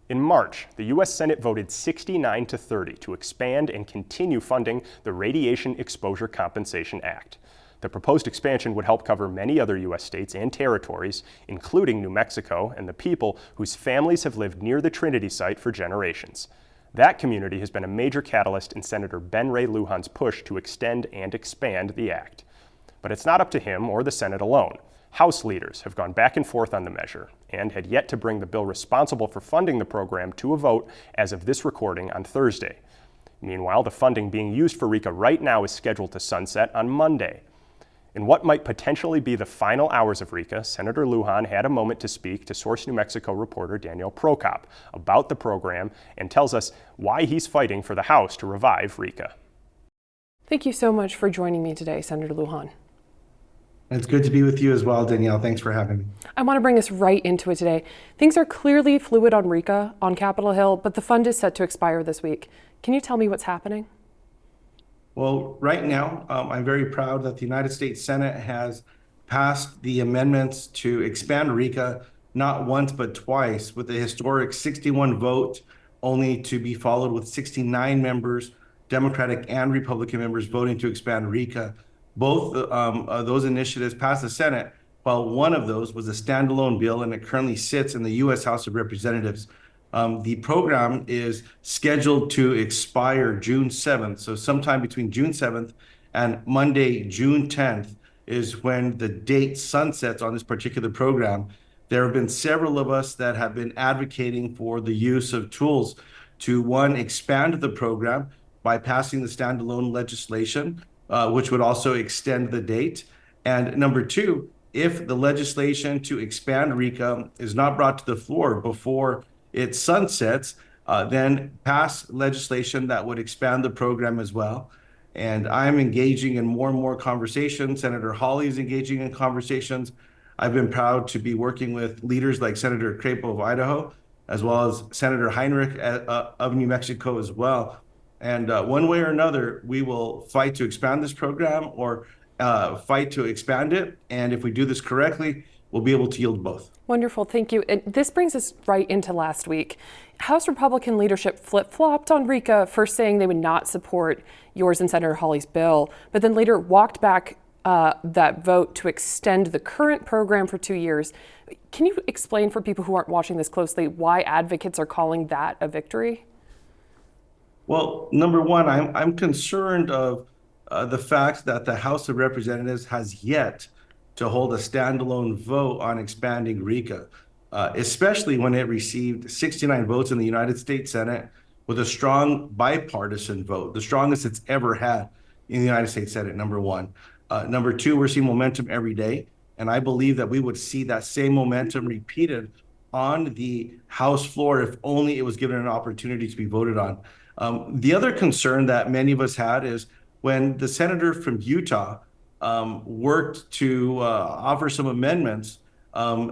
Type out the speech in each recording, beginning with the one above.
In March, the U.S. Senate voted 69 to 30 to expand and continue funding the Radiation Exposure Compensation Act. The proposed expansion would help cover many other U.S. states and territories, including New Mexico and the people whose families have lived near the Trinity site for generations. That community has been a major catalyst in Senator Ben Ray Lujan's push to extend and expand the act. But it's not up to him or the Senate alone. House leaders have gone back and forth on the measure and had yet to bring the bill responsible for funding the program to a vote as of this recording on Thursday. Meanwhile, the funding being used for RECA right now is scheduled to sunset on Monday. In what might potentially be the final hours of RECA, Senator Lujan had a moment to speak to Source New Mexico reporter Danielle Prokop about the program and tells us why he's fighting for the House to revive RECA. Thank you so much for joining me today, Senator Lujan. It's good to be with you as well, Danielle. Thanks for having me. I want to bring us right into it today. Things are clearly fluid on RECA on Capitol Hill, but the fund is set to expire this week. Can you tell me what's happening? Well, right now, I'm very proud that the United States Senate has passed the amendments to expand RECA not once but twice, with a historic 61 vote, only to be followed with 69 members, Democratic and Republican members, voting to expand RECA. Both those initiatives passed the Senate, while one of those was a standalone bill, and it currently sits in the U.S. House of Representatives. The program is scheduled to expire June 7th, so sometime between June 7th and Monday, June 10th, is when the date sunsets on this particular program. There have been several of us that have been advocating for the use of tools to, one, expand the program by passing the standalone legislation, which would also extend the date. And number two, if the legislation to expand RECA is not brought to the floor before it sunsets, then pass legislation that would expand the program as well. And I'm engaging in more and more conversations. Senator Hawley is engaging in conversations. I've been proud to be working with leaders like Senator Crapo of Idaho, as well as Senator Heinrich of New Mexico as well. And one way or another, we will fight to expand this program or fight to expand it. And if we do this correctly, we'll be able to yield both. Wonderful, thank you. And this brings us right into last week. House Republican leadership flip-flopped on RECA, first saying they would not support yours and Senator Hawley's bill, but then later walked back that vote to extend the current program for 2 years. Can you explain for people who aren't watching this closely why advocates are calling that a victory? Well, number one, I'm concerned of the fact that the House of Representatives has yet to hold a standalone vote on expanding RECA, especially when it received 69 votes in the United States Senate with a strong bipartisan vote, the strongest it's ever had in the United States Senate, number one. Number two, we're seeing momentum every day, and I believe that we would see that same momentum repeated on the House floor if only it was given an opportunity to be voted on. The other concern that many of us had is when the senator from Utah worked to offer some amendments,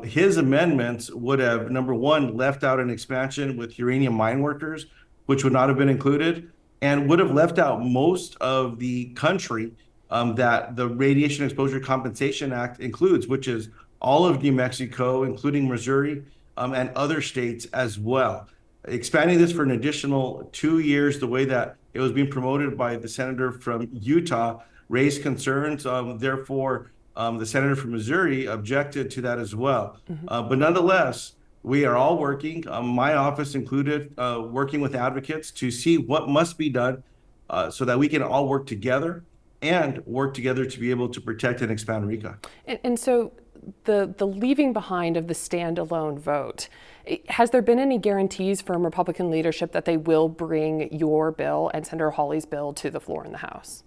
his amendments would have, number one, left out an expansion with uranium mine workers, which would not have been included, and would have left out most of the country that the Radiation Exposure Compensation Act includes, which is all of New Mexico, including Missouri, and other states as well. Expanding this for an additional 2 years, the way that it was being promoted by the senator from Utah, raised concerns. Therefore, the senator from Missouri objected to that as well. But nonetheless, we are all working, my office included, working with advocates to see what must be done so that we can all work together and work together to be able to protect and expand RECA. And so the leaving behind of the standalone vote, has there been any guarantees from Republican leadership that they will bring your bill and Senator Hawley's bill to the floor in the House?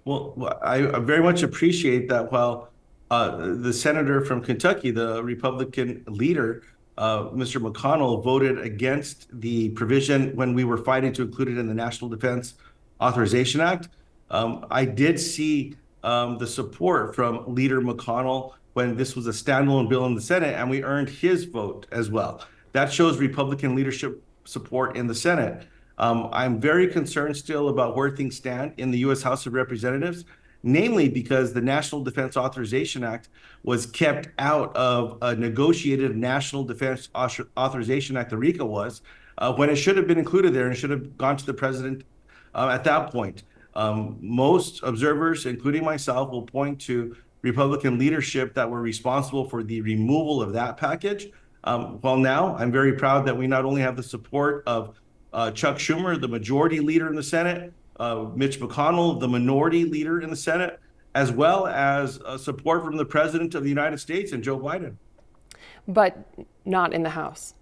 Well, I very much appreciate that. While the senator from Kentucky, the Republican leader, Mr. McConnell, voted against the provision when we were fighting to include it in the National Defense Authorization Act, I did see the support from Leader McConnell when this was a standalone bill in the Senate, and we earned his vote as well. That shows Republican leadership support in the Senate. I'm very concerned still about where things stand in the U.S. House of Representatives, namely because the National Defense Authorization Act was kept out of a negotiated National Defense Authorization Act, the RICA was, when it should have been included there and should have gone to the president at that point. Most observers, including myself, will point to Republican leadership that were responsible for the removal of that package. Well, now I'm very proud that we not only have the support of Chuck Schumer, the majority leader in the Senate, Mitch McConnell, the minority leader in the Senate, as well as support from the President of the United States and Joe Biden. But not in the House.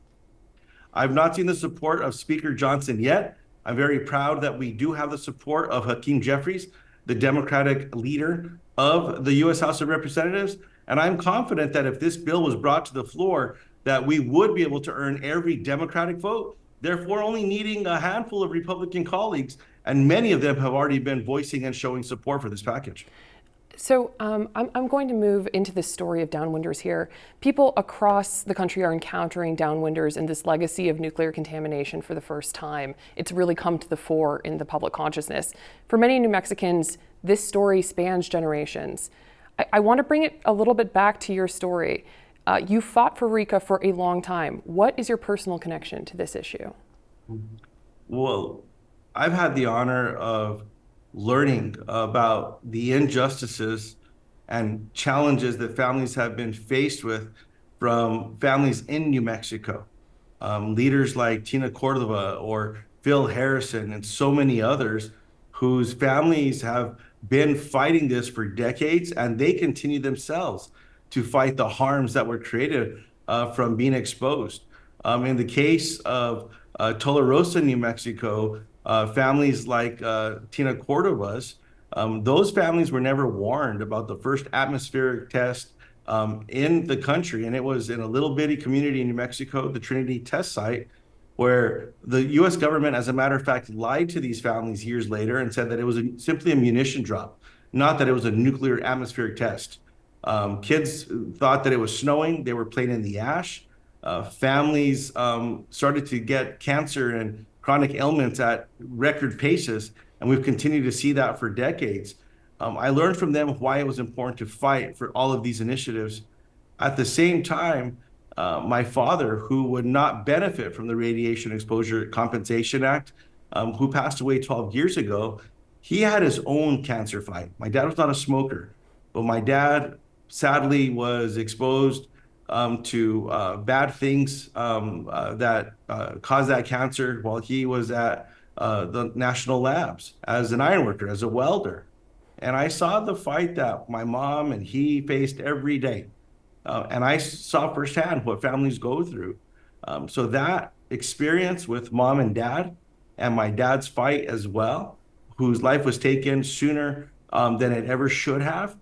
I've not seen the support of Speaker Johnson yet. I'm very proud that we do have the support of Hakeem Jeffries, the Democratic leader of the U.S. House of Representatives. And I'm confident that if this bill was brought to the floor, that we would be able to earn every Democratic vote, therefore only needing a handful of Republican colleagues. And many of them have already been voicing and showing support for this package. So I'm going to move into the story of downwinders here. People across the country are encountering downwinders and this legacy of nuclear contamination for the first time. It's really come to the fore in the public consciousness. For many New Mexicans, this story spans generations. I want to bring it a little bit back to your story. You fought for RICA for a long time. What is your personal connection to this issue? Well, I've had the honor of learning about the injustices and challenges that families have been faced with from families in New Mexico. Leaders like Tina Cordova or Phil Harrison and so many others whose families have been fighting this for decades, and they continue themselves to fight the harms that were created from being exposed. In the case of Tularosa, New Mexico, families like Tina Cordova's, those families were never warned about the first atmospheric test in the country. And it was in a little bitty community in New Mexico, the Trinity test site, where the US government, as a matter of fact, lied to these families years later and said that it was simply a munition drop, not that it was a nuclear atmospheric test. Kids thought that it was snowing. They were playing in the ash. Families started to get cancer and chronic ailments at record paces, and we've continued to see that for decades. I learned from them why it was important to fight for all of these initiatives. At the same time, my father, who would not benefit from the Radiation Exposure Compensation Act, who passed away 12 years ago, he had his own cancer fight. My dad was not a smoker, but my dad sadly was exposed to bad things that caused that cancer while he was at the national labs as an iron worker, as a welder. And I saw the fight that my mom and he faced every day. And I saw firsthand what families go through. So that experience with mom and dad, and my dad's fight as well, whose life was taken sooner than it ever should have,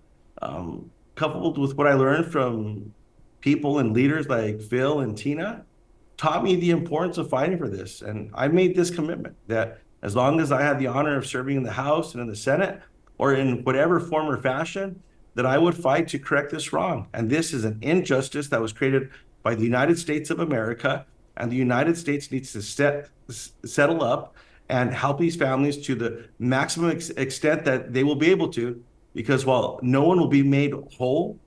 coupled with what I learned from people and leaders like Phil and Tina, taught me the importance of fighting for this. And I made this commitment that as long as I had the honor of serving in the House and in the Senate, or in whatever form or fashion, that I would fight to correct this wrong. And this is an injustice that was created by the United States of America, and the United States needs to settle up and help these families to the maximum extent that they will be able to, because while no one will be made whole,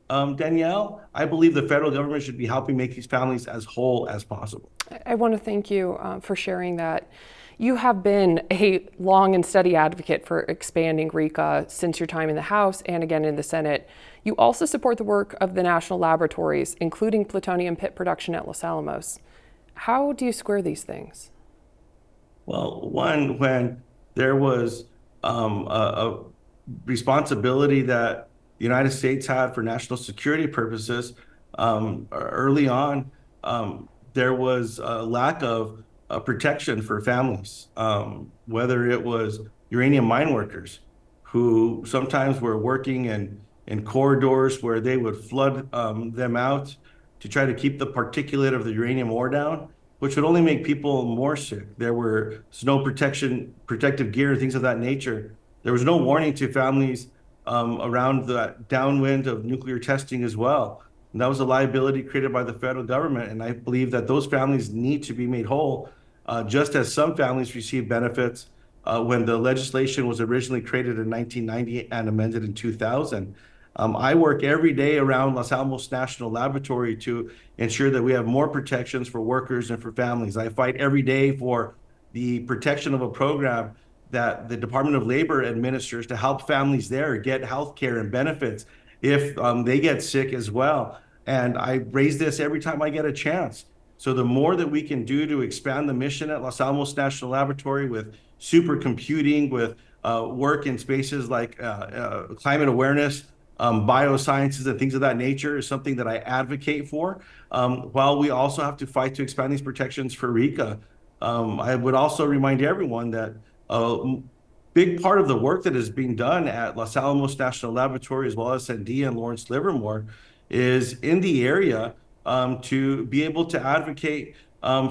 Danielle, I believe the federal government should be helping make these families as whole as possible. I want to thank you for sharing that. You have been a long and steady advocate for expanding RICA since your time in the House and again in the Senate. You also support the work of the national laboratories, including plutonium pit production at Los Alamos. How do you square these things? Well, one, when there was a responsibility that the United States had for national security purposes, early on, there was a lack of protection for families, whether it was uranium mine workers who sometimes were working in corridors where they would flood them out to try to keep the particulate of the uranium ore down, which would only make people more sick. There were no protective gear, things of that nature. There was no warning to families around the downwind of nuclear testing as well. And that was a liability created by the federal government. And I believe that those families need to be made whole, just as some families receive benefits when the legislation was originally created in 1990 and amended in 2000. I work every day around Los Alamos National Laboratory to ensure that we have more protections for workers and for families. I fight every day for the protection of a program that the Department of Labor administers to help families there get health care and benefits if they get sick as well. And I raise this every time I get a chance. So the more that we can do to expand the mission at Los Alamos National Laboratory with supercomputing, with work in spaces like climate awareness, biosciences and things of that nature is something that I advocate for, while we also have to fight to expand these protections for RICA. I would also remind everyone that a big part of the work that is being done at Los Alamos National Laboratory, as well as Sandia and Lawrence Livermore, is in the area to be able to advocate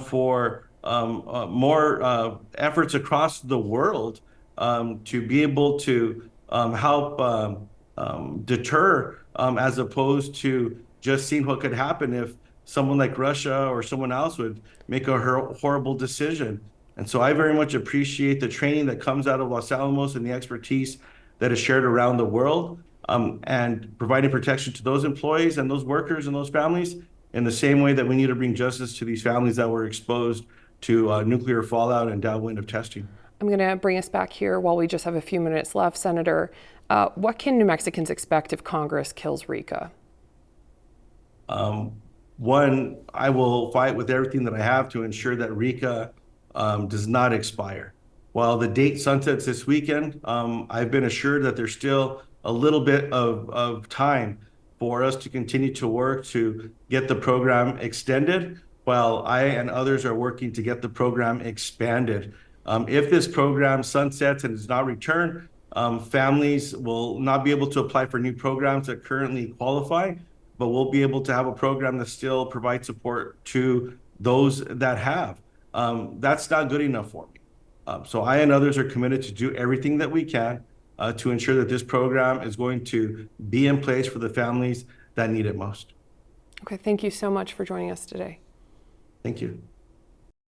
for more efforts across the world to be able to help deter, as opposed to just seeing what could happen if someone like Russia or someone else would make a horrible decision. And so I very much appreciate the training that comes out of Los Alamos and the expertise that is shared around the world, and providing protection to those employees and those workers and those families in the same way that we need to bring justice to these families that were exposed to nuclear fallout and downwind of testing. I'm going to bring us back here while we just have a few minutes left, Senator. What can New Mexicans expect if Congress kills RICA? One, I will fight with everything that I have to ensure that RICA does not expire. While the date sunsets this weekend, I've been assured that there's still a little bit of time for us to continue to work to get the program extended, while I and others are working to get the program expanded. If this program sunsets and does not return, families will not be able to apply for new programs that currently qualify, but we'll be able to have a program that still provides support to those that have. That's not good enough for me. So I and others are committed to do everything that we can to ensure that this program is going to be in place for the families that need it most. Okay, thank you so much for joining us today. Thank you.